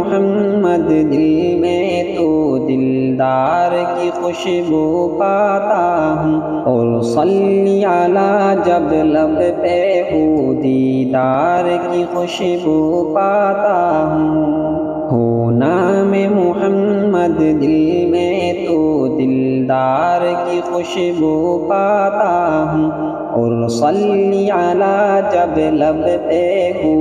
محمد دل میں تو دلدار کی خوشبو پاتا ہوں، اور صلی علی جب لب پہ ہو دیدار کی خوشبو پاتا ہوں، نام محمد دل میں تو دلدار کی خوشبو پاتا ہوں، اور صلی علی جب لب پہ ہو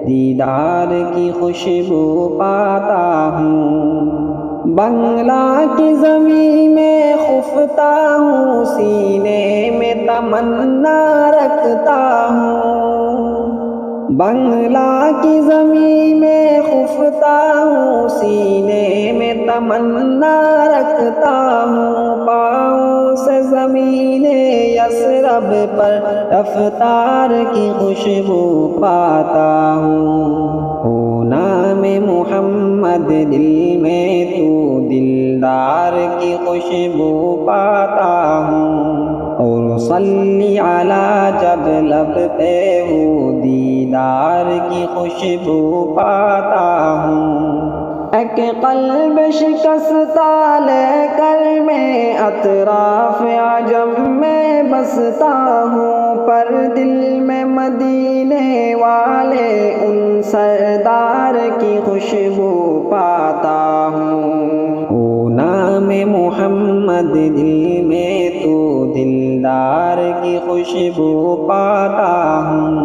دیدار کی خوشبو پاتا ہوں، بنگلہ کی زمین میں خفتا ہوں، سینے میں تمنا رکھتا ہوں، بنگلہ کی زمین میں خفتا ہوں، سینے میں تمنا رکھتا ہوں، پاؤں سے زمین یثرب پر رفتار کی خوشبو پاتا ہوں، نام محمد دل میں تو دلدار کی خوشبو پاتا ہوں، اور صلی علی جب لب پہ ہو دیدار کی خوشبو پاتا ہوں، ایک قلب شکستہ لے کر میں اطراف عجم میں بستا ہوں، پر دل میں مدینے والے ان سردار کی خوشبو پاتا ہوں، نام محمد دل میں تو دلدار کی خوشبو پاتا ہوں،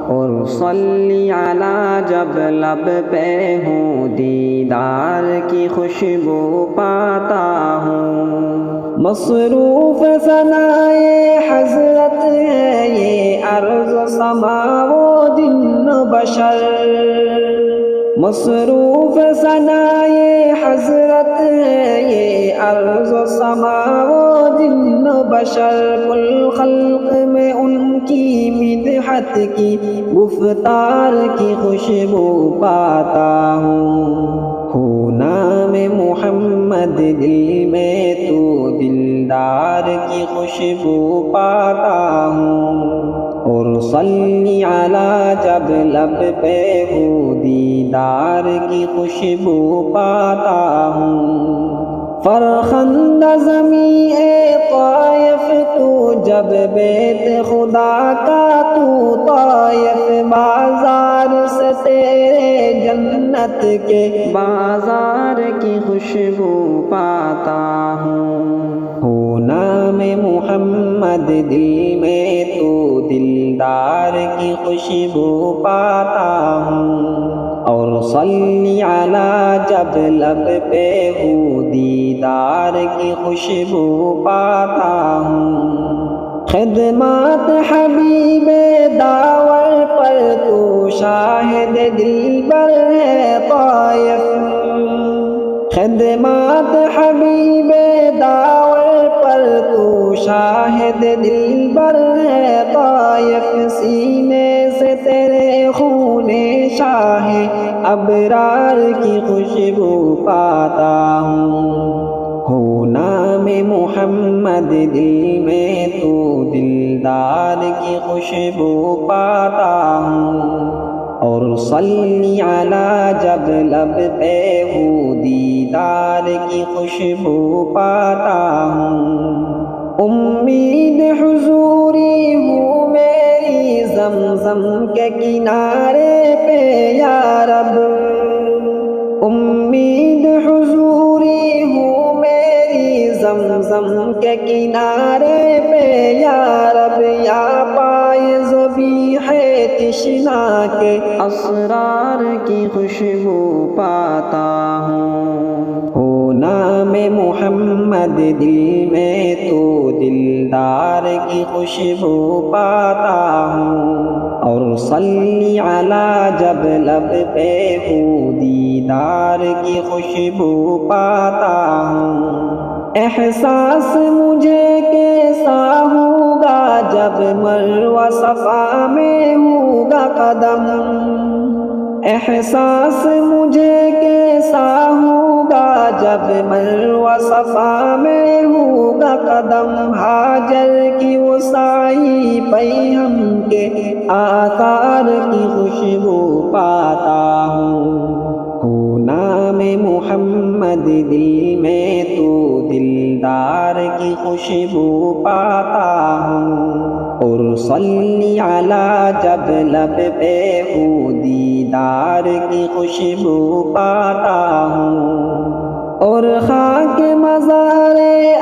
اور صلی علی جب لب پہ ہوں دیدار کی خوشبو پاتا ہوں، مصروف ثنائے حضرت ہے یہ ارض و سما و جن و بشر، مصروف ثنائے حضرت ہے یہ ارض و سما و جن و بشر، کل خلق میں ان کی مدحت کی گفتار کی خوشبو پاتا ہوں، نام محمد دل میں تو دلدار کی خوشبو پاتا ہوں، اور صلی علی جب لب پہ ہو دیدار کی خوشبو پاتا ہوں، فرخندہ زمیں طائف تو جب بیت خدا کا تو طائف، بازار سے تیرے جنت کے بازار کی خوشبو پاتا ہوں، نام محمد دل میں تو دلدار کی خوشبو پاتا ہوں، اور صلی علی جب لب پہ ہو دیدار کی خوشبو پاتا ہوں، خدمات حبیب داور پر تو شاہد دلبر ہے طائف، خدمات حبیب داور پر تو شاہد دلبر ہے طائف، سینے سے تیرے خون شاہ ابرار کی خوشبو پاتا ہوں، نام محمد دل میں تو دلدار کی خوشبو پاتا ہوں، اور صلی علی جب لب پہ ہو دیدار کی خوشبو پاتا ہوں، امید حضوری ہوں میری زمزم کے کنارے پہ یا رب، امید حضوری ہوں میری زمزم کے کنارے پہ یا رب، یا پائے ذبیح تشنا کے اسرار کی خوشبو پاتا ہوں، نام محمد دل میں تو دلدار کی خوشبو پاتا ہوں، اور صلی علی جب لب پہ ہو دیدار کی خوشبو پاتا ہوں، احساس مجھے کیسا ہوگا جب مروہ صفا میں ہوگا قدم، احساس مجھے کیسا ہوگا جب مروہ صفا میں ہوگا قدم، ہاجر کی وسائی پیہم کے آثار کی خوشبو پاتا ہوں، دل میں تو دلدار کی خوشبو پاتا ہوں، اور صلی علی جب لب پہ ہو دیدار کی خوشبو پاتا ہوں، اور خاک مزار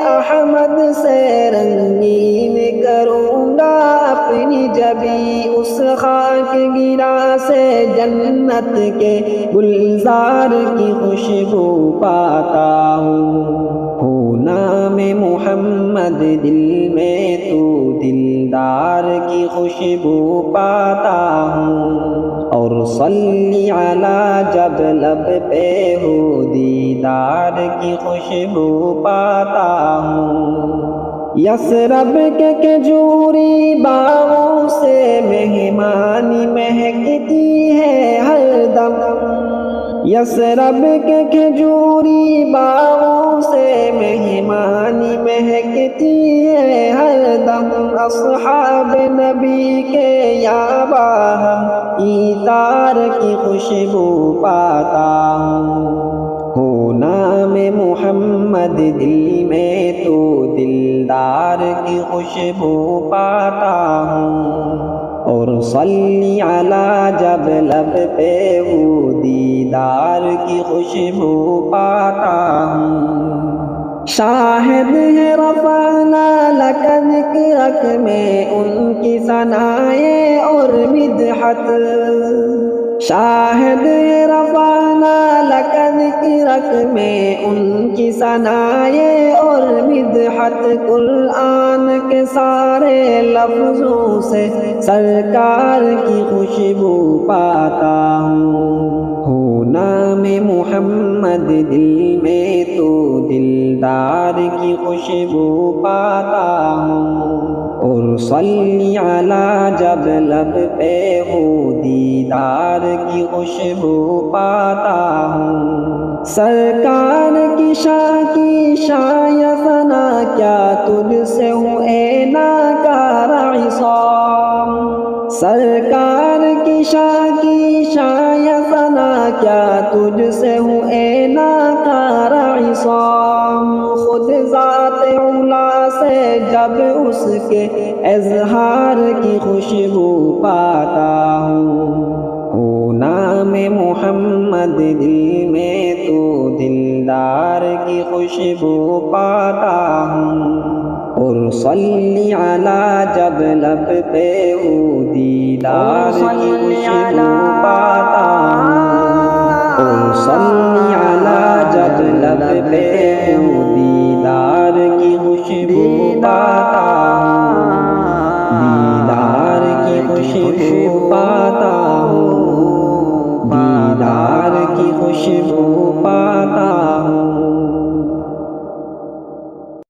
احمد سے رنگین کروں گا اپنی جبی، اس خاک گرا سے جنت کے گلزار کی خوشبو پاتا ہوں، ہو نام محمد دل میں تو دلدار کی خوشبو پاتا ہوں، اور صلی علی جب لب پہ ہو دیدار کی خوشبو پاتا ہوں، یثرب کے کھجوری باغوں سے مہمانی مہکتی ہے ہر دم، یثرب کے کھجوری باغوں سے مہمانی مہکتی ہے ہر دم، اصحاب نبی کے یابا ایثار کی خوشبو پاتا ہوں، ہو نام محمد دل میں تو دلدار کی خوشبو پاتا ہوں، اور صلی علی جب لب پہ ہو دیدار کی خوشبو پاتا ہوں، شاہد ہے رفعنا لک ذکرک میں ان کی ثنائے اور مدحت، شاہد ہے رفعنا لک ذکرک میں ان کی ثنائے اور مدحت، قرآن کے سارے لفظوں سے سرکار کی خوشبو پاتا ہوں، ہو نام محمد دل میں تو دلدار کی خوشبو پاتا ہوں، اور صلی علی جب لب پہ ہو دیدار کی خوشبو پاتا ہوں، سرکار کی شاہ یا ثنا کیا تجھ سے ہوں اے ناکار عصام، سرکار کی شاہ یا ثنا کیا تجھ سے ہوں اے ناکار عصام، خود ذات علا سے جب اس کے اظہار کی خوشبو پاتا ہوں، ہو نام محمد دل میں تو دلدار کی خوشبو پاتا ہوں، اور صلی علی جب لب پہ ہو دیدار کی خوشبو پاتا ہوں، اور صلی علی جب لب پہ ہو دیدار کی خوشبو پاتا ہوں، دیدار کی خوشبو پاتا ہوں، دیدار کی خوشبو پاتا ہوں۔